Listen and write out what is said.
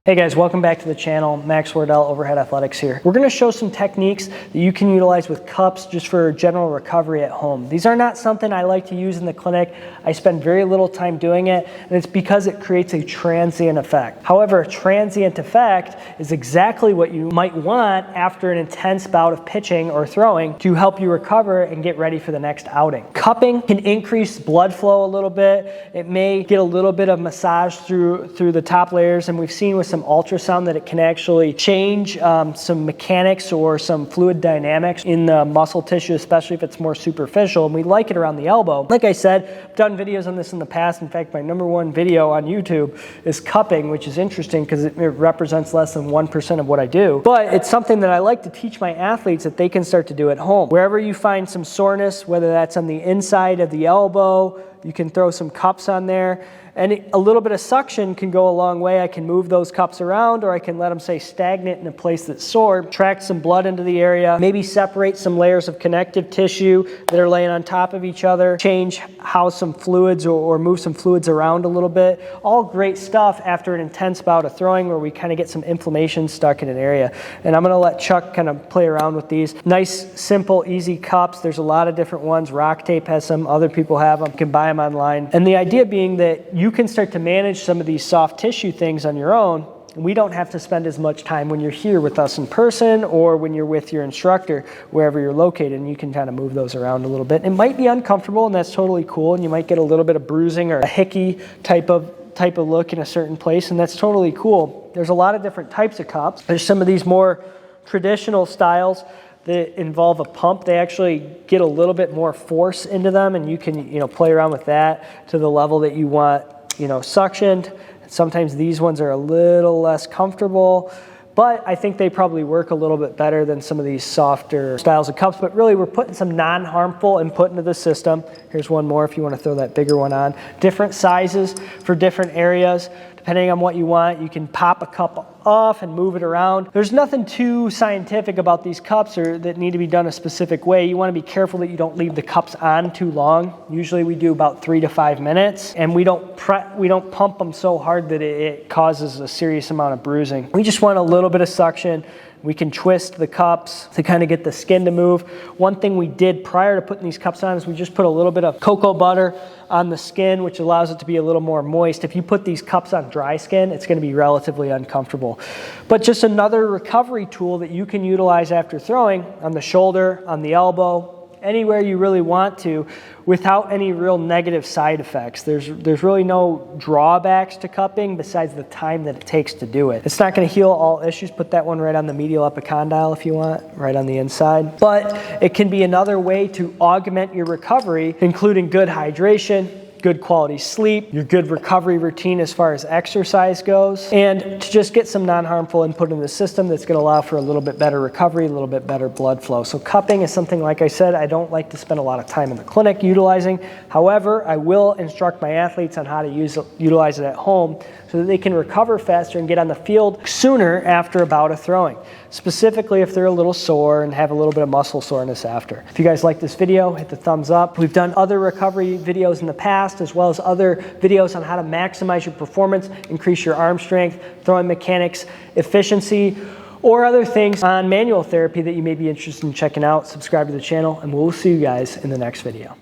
Hey guys, welcome back to the channel. Max Wardell, Overhead Athletics here. We're going to show some techniques that you can utilize with cups just for general recovery at home. These are not something I like to use in the clinic. I spend very little time doing it, and it's because it creates a transient effect. However, a transient effect is exactly what you might want after an intense bout of pitching or throwing to help you recover and get ready for the next outing. Cupping can increase blood flow a little bit. It may get a little bit of massage through the top layers, and we've seen with some ultrasound that it can actually change some mechanics or some fluid dynamics in the muscle tissue, especially if it's more superficial, and we like it around the elbow. Like I said, I've done videos on this in the past. In fact, my #1 video on YouTube is cupping, which is interesting because it represents less than 1% of what I do. But it's something that I like to teach my athletes that they can start to do at home. Wherever you find some soreness, whether that's on the inside of the elbow, you can throw some cups on there. And a little bit of suction can go a long way. I can move those cups around, or I can let them stay stagnant in a place that's sore, track some blood into the area, maybe separate some layers of connective tissue that are laying on top of each other, change how some fluids or move some fluids around a little bit. All great stuff after an intense bout of throwing where we kind of get some inflammation stuck in an area. And I'm gonna let Chuck kind of play around with these. Nice, simple, easy cups. There's a lot of different ones. Rock Tape has some, other people have them. You can buy them online. And the idea being that you can start to manage some of these soft tissue things on your own. We don't have to spend as much time when you're here with us in person or when you're with your instructor, wherever you're located, and you can kind of move those around a little bit. It might be uncomfortable, and that's totally cool, and you might get a little bit of bruising or a hickey type of look in a certain place, and that's totally cool. There's a lot of different types of cups. There's some of these more traditional styles that involve a pump. They actually get a little bit more force into them, and you can play around with that to the level that you want suctioned. Sometimes these ones are a little less comfortable, but I think they probably work a little bit better than some of these softer styles of cups. But really, we're putting some non-harmful input into the system. Here's one more if you want to throw that bigger one on. Different sizes for different areas. Depending on what you want, you can pop a cup off and move it around. There's nothing too scientific about these cups or that need to be done a specific way. You want to be careful that you don't leave the cups on too long. Usually we do about 3 to 5 minutes, and we don't pump them so hard that it causes a serious amount of bruising. We just want a little bit of suction. We can twist the cups to kind of get the skin to move. One thing we did prior to putting these cups on is we just put a little bit of cocoa butter on the skin, which allows it to be a little more moist. If you put these cups on dry skin, it's going to be relatively uncomfortable. But just another recovery tool that you can utilize after throwing on the shoulder, on the elbow, anywhere you really want to, without any real negative side effects. There's really no drawbacks to cupping besides the time that it takes to do it. It's not going to heal all issues. Put that one right on the medial epicondyle if you want, right on the inside. But it can be another way to augment your recovery, including good hydration, good quality sleep, your good recovery routine as far as exercise goes, and to just get some non-harmful input in the system that's going to allow for a little bit better recovery, a little bit better blood flow. So cupping is something, like I said, I don't like to spend a lot of time in the clinic utilizing. However, I will instruct my athletes on how to utilize it at home so that they can recover faster and get on the field sooner after a bout of throwing, specifically if they're a little sore and have a little bit of muscle soreness after. If you guys like this video, hit the thumbs up. We've done other recovery videos in the past, as well as other videos on how to maximize your performance, increase your arm strength, throwing mechanics, efficiency, or other things on manual therapy that you may be interested in checking out. Subscribe to the channel, and we'll see you guys in the next video.